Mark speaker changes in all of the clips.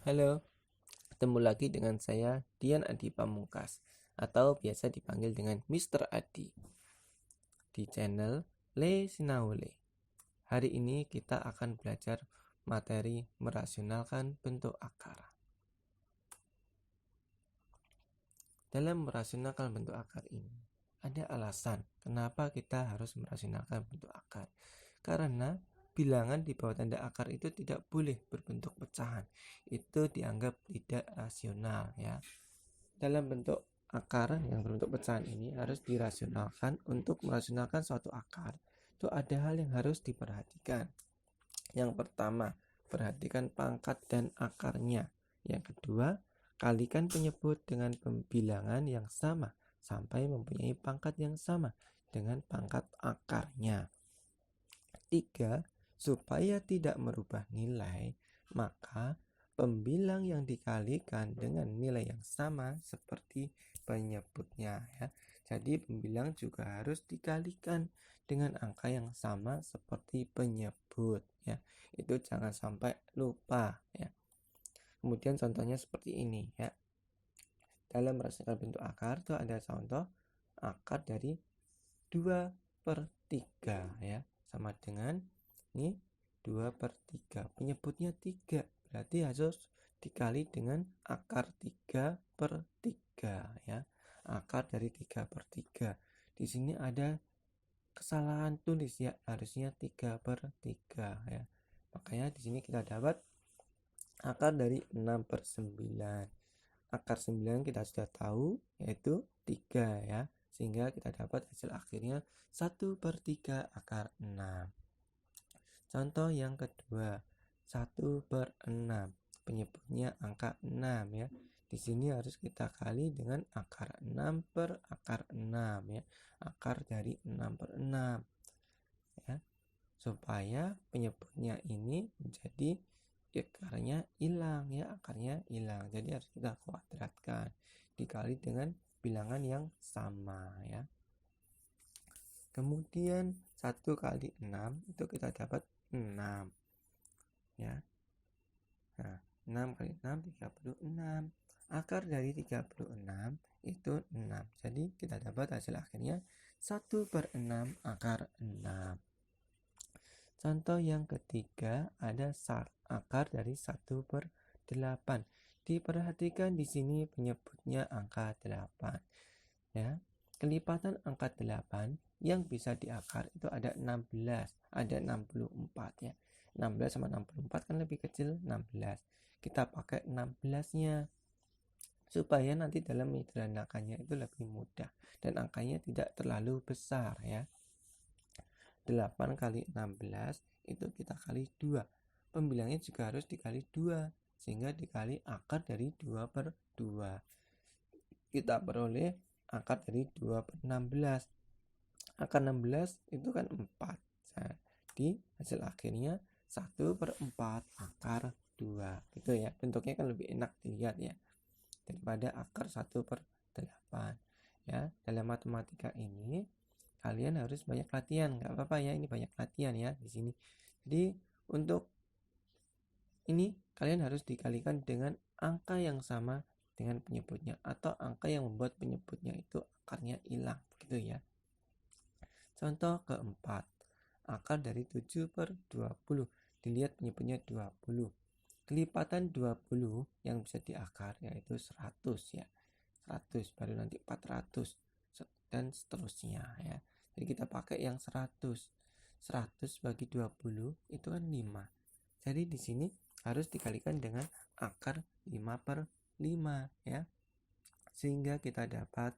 Speaker 1: Halo, ketemu lagi dengan saya Dian Adi Pamungkas atau biasa dipanggil dengan Mr. Adi di channel Le Sinaule. Hari ini kita akan belajar materi merasionalkan bentuk akar. Dalam merasionalkan bentuk akar ini, ada alasan kenapa kita harus merasionalkan bentuk akar. Karena bilangan di bawah tanda akar itu tidak boleh berbentuk pecahan. Itu dianggap tidak rasional ya. Dalam bentuk akar yang berbentuk pecahan ini harus dirasionalkan. Untuk merasionalkan suatu akar itu ada hal yang harus diperhatikan. Yang pertama, perhatikan pangkat dan akarnya. Yang kedua, kalikan penyebut dengan pembilangan yang sama sampai mempunyai pangkat yang sama dengan pangkat akarnya. 3. Supaya tidak merubah nilai, maka pembilang yang dikalikan dengan nilai yang sama seperti penyebutnya ya. Jadi pembilang juga harus dikalikan dengan angka yang sama seperti penyebut ya. Itu jangan sampai lupa ya. Kemudian contohnya seperti ini ya. Dalam merasakan bentuk akar itu ada contoh akar dari 2/3 ya. Sama dengan ini 2/3. Penyebutnya 3. Berarti harus dikali dengan akar 3/3 ya. Akar dari 3/3. Di sini ada kesalahan tulis ya. Harusnya 3/3 ya. Makanya di sini kita dapat akar dari 6/9. Akar 9 kita sudah tahu yaitu 3 ya. Sehingga kita dapat hasil akhirnya 1/3 akar 6. Contoh yang kedua, 1/6. Penyebutnya angka 6 ya. Di sini harus kita kali dengan akar 6 per akar 6 ya. Akar dari 6/6 ya. Supaya penyebutnya ini menjadi akarnya hilang ya, akarnya hilang. Jadi harus kita kuadratkan dikali dengan bilangan yang sama ya. Kemudian 1 kali 6 itu kita dapat 6 ya. Nah, 6 kali 6 36. Akar dari 36 itu 6. Jadi kita dapat hasil akhirnya 1/6 akar 6. Contoh yang ketiga ada akar dari 1/8. Diperhatikan di sini penyebutnya angka 8 ya. Kelipatan angka 8 yang bisa diakar itu ada 16, ada 64 ya. 16 sama 64 kan lebih kecil 16. Kita pakai 16-nya supaya nanti dalam menyederhanakannya itu lebih mudah dan angkanya tidak terlalu besar ya. 8 kali 16 itu kita kali 2. Pembilangnya juga harus dikali 2 sehingga dikali akar dari 2/2. Kita peroleh akar dari 2/16. Akar 16 itu kan 4. Jadi hasil akhirnya 1/4 akar 2. Gitu ya. Bentuknya kan lebih enak dilihat ya daripada akar 1/8. Ya, dalam matematika ini kalian harus banyak latihan, nggak apa-apa ya, ini banyak latihan ya di sini. Jadi untuk ini kalian harus dikalikan dengan angka yang sama dengan penyebutnya atau angka yang membuat penyebutnya itu akarnya hilang, gitu ya. Contoh keempat, akar dari 7/20. Dilihat penyebutnya 20. Kelipatan 20 yang bisa diakar yaitu 100 ya. 100 baru nanti 400 dan seterusnya ya. Jadi kita pakai yang 100. 100 bagi 20 itu kan 5. Jadi di sini harus dikalikan dengan akar 5/5 ya. Sehingga kita dapat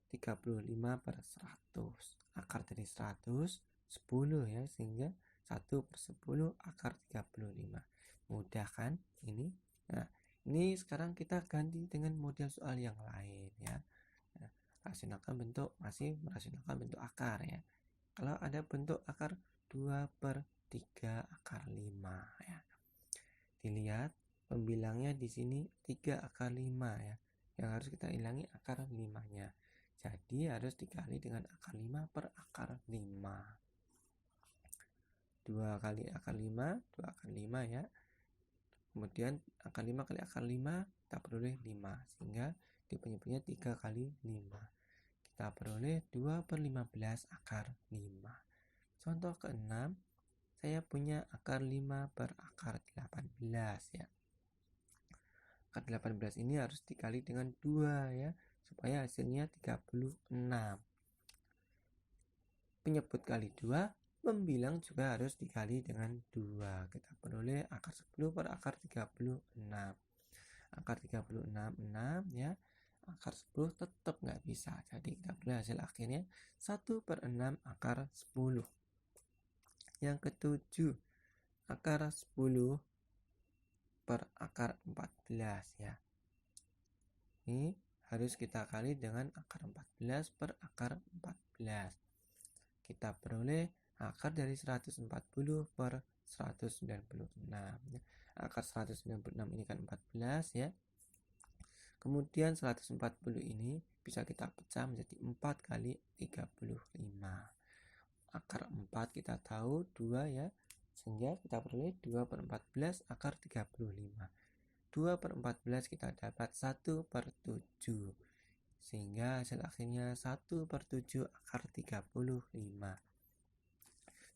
Speaker 1: 35/100. Akar dari 100 10 ya, sehingga 1/10 akar 35. Mudah kan ini? Nah, ini sekarang kita ganti dengan model soal yang lain ya. Nah, rasionalkan bentuk, masih merasionalkan bentuk akar ya. Kalau ada bentuk akar 2/3 akar 5 ya. Dilihat pembilangnya di sini 3 akar 5 ya. Yang harus kita hilangi akar 5-nya. Jadi harus dikali dengan akar 5 per akar 5. 2 kali akar 5, 2 akar 5 ya. kemudian akar 5 kali akar 5 kita peroleh 5, sehingga di penyebutnya 3 kali 5. Kita peroleh 2 per 15 akar 5. Contoh ke-6, saya punya akar 5 per akar 18 ya. Akar 18 ini harus dikali dengan 2 ya, supaya hasilnya 36. Penyebut kali 2, pembilang juga harus dikali dengan 2. Kita peroleh akar 10 per akar 36. Akar 36, 6 ya. Akar 10 tetap nggak bisa. Jadi kita peroleh hasil akhirnya 1 per 6 akar 10. Yang ke-7, akar 10 per akar 14 ya. Ini harus kita kali dengan akar 14 per akar 14. Kita peroleh akar dari 140 per 196 ya. Akar 196 ini kan 14 ya. Kemudian 140 ini bisa kita pecah menjadi 4 kali 35. Akar 4 kita tahu 2 ya, sehingga kita peroleh 2 per 14 akar 35. 2 per 14 kita dapat 1 per 7, sehingga hasil akhirnya 1 per 7 akar 35.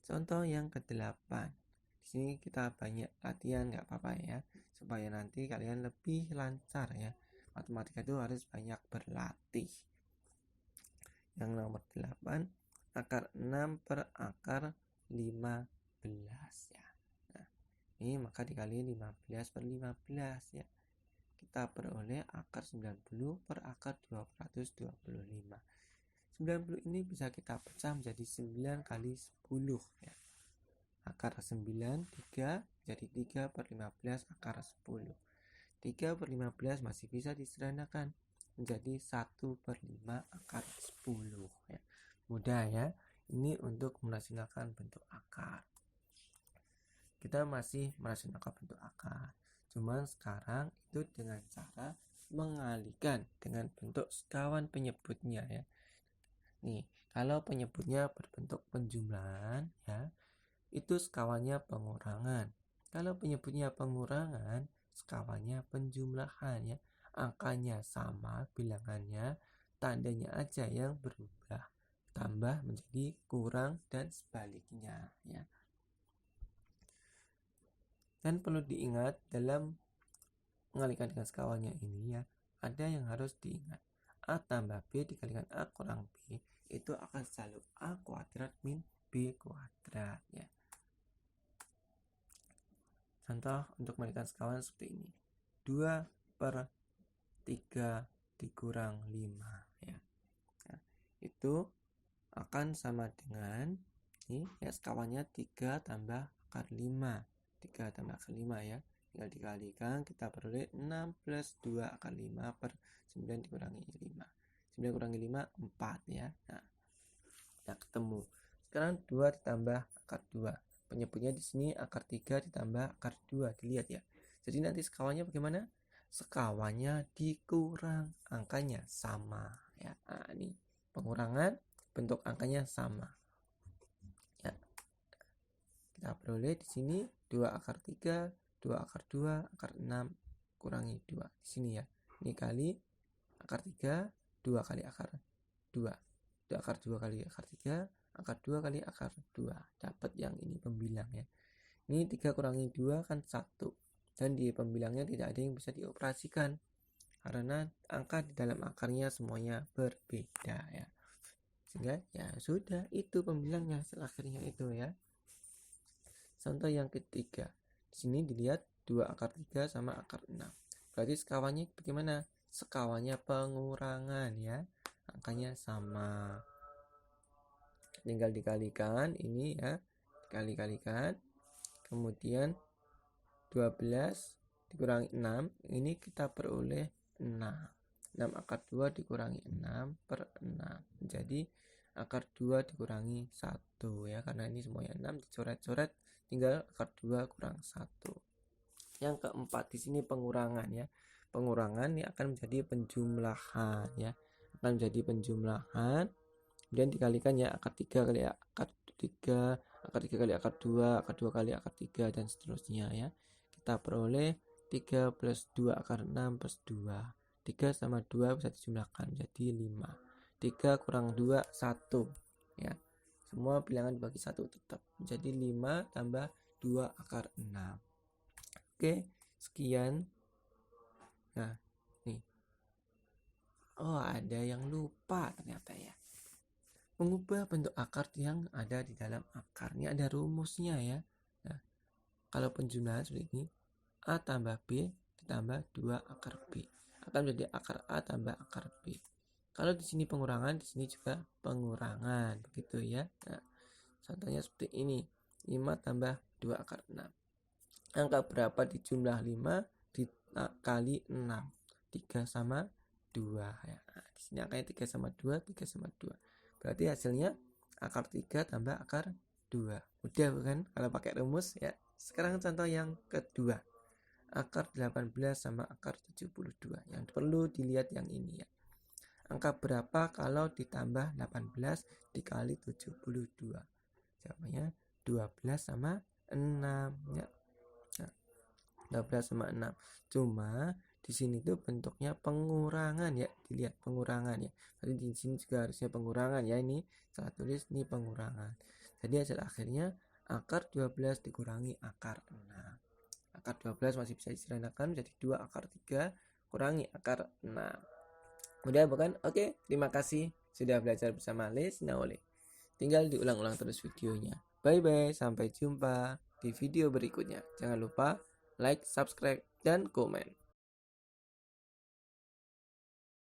Speaker 1: Contoh yang ke-8. Di sini kita banyak latihan, nggak apa-apa ya, supaya nanti kalian lebih lancar ya. Matematika itu harus banyak berlatih. Yang nomor 8, akar 6 per akar 15 ya. Nah, ini maka dikali 15 per 15 ya. Kita peroleh akar 90 per akar 225. 90 ini bisa kita pecah menjadi 9 kali 10 ya. Akar 9, 3, jadi 3 per 15 akar 10. 3 per 15 masih bisa disederhanakan menjadi 1 per 5 akar 10 ya. Mudah ya, ini untuk merasionalkan bentuk akar. Kita masih merasionalkan bentuk akar, cuman sekarang itu dengan cara mengalihkan dengan bentuk sekawan penyebutnya ya. Nih, kalau penyebutnya berbentuk penjumlahan ya, itu sekawannya pengurangan. Kalau penyebutnya pengurangan, sekawannya penjumlahan ya. Angkanya sama, bilangannya, tandanya aja yang berubah. Tambah menjadi kurang dan sebaliknya ya. Dan perlu diingat dalam mengalihkan dengan sekawannya ini ya, ada yang harus diingat. A tambah B dikalikan A kurang B itu akan selalu A kuadrat min B kuadrat ya. Contoh untuk mengalihkan sekawan seperti ini. 2 per 3 dikurang 5 ya. Nah, itu akan sama dengan ini ya, sekawannya 3 tambah akar 5. 3 tambah akar 5 ya. Tinggal dikalikan, kita peroleh 6 plus 2 akar 5 per 9 dikurangi 5. 9 kurangi 5, 4 ya. Nah, kita ketemu. Sekarang 2 ditambah akar 2. Penyebutnya di sini akar 3 ditambah akar 2. Dilihat ya. Jadi nanti sekawannya bagaimana? Sekawannya dikurang, angkanya sama ya. Nah, ini pengurangan, bentuk angkanya sama. Ya. Kita peroleh di sini 2 akar 3, 2 akar 2, akar 6 kurangi 2. Di sini ya. Ini kali akar 3, 2 kali akar 2. 2 akar 2 kali akar 3, akar 2 kali akar 2. Dapat yang ini pembilang ya. Ini 3 kurangi 2 kan 1. Dan di pembilangnya tidak ada yang bisa dioperasikan, karena angka di dalam akarnya semuanya berbeda ya. Sehingga ya sudah, itu pembilangnya hasil akhirnya itu ya. Contoh yang ketiga. Di sini dilihat 2 akar 3 sama akar 6. Berarti sekawannya bagaimana? Sekawannya pengurangan ya. Angkanya sama. Tinggal dikalikan ini ya. Dikali-kalikan. Kemudian 12 dikurangi 6. Ini kita peroleh 6. 6 akar 2 dikurangi 6 per 6. Jadi akar 2 dikurangi 1 ya. Karena ini semuanya 6 dicoret-coret. Tinggal akar 2 kurang 1. Yang keempat di sini pengurangan ya. Pengurangan ini akan menjadi penjumlahan ya. Akan menjadi penjumlahan. Kemudian dikalikan ya, akar 3 kali akar 3, akar 3 kali akar 2, akar 2 kali akar 3 dan seterusnya ya. Kita peroleh 3 plus 2 akar 6 plus 2. 3 sama 2 bisa dijumlahkan menjadi 5. 3 kurang 2, 1. Ya. Semua bilangan dibagi 1 tetap. Jadi 5 tambah 2 akar 6. Oke, sekian. Nah, nih. Oh, ada yang lupa ternyata ya. Mengubah bentuk akar yang ada di dalam akar. Ini ada rumusnya ya. Nah, kalau penjumlahan seperti ini, A tambah B ditambah 2 akar B akan menjadi akar A tambah akar B. Kalau di sini pengurangan, di sini juga pengurangan, begitu ya. Nah, contohnya seperti ini. 5 tambah 2 akar 6. Angka berapa di jumlah 5 dikali 6? 3 sama 2 ya. Nah, di sini angkanya 3 sama 2, 3 sama 2. Berarti hasilnya akar 3 tambah akar 2. Mudah bukan kalau pakai rumus ya. Sekarang contoh yang kedua. Akar 18 sama akar 72. Yang perlu dilihat yang ini ya. Angka berapa kalau ditambah 18 dikali 72? Jawabannya 12 sama 6 ya. Nah, 12 sama 6. Cuma di sini tuh bentuknya pengurangan ya, dilihat pengurangan ya. Tadi di sini juga harusnya pengurangan ya, ini saya tulis ini pengurangan. Jadi hasil akhirnya akar 12 dikurangi akar 6. Akar 12 masih bisa disederhanakan menjadi 2 akar 3 kurangi akar 6. Mudah bukan? Oke, terima kasih sudah belajar bersama Lesnaole. Tinggal diulang-ulang terus videonya. Bye-bye, sampai jumpa di video berikutnya. Jangan lupa like, subscribe, dan komen.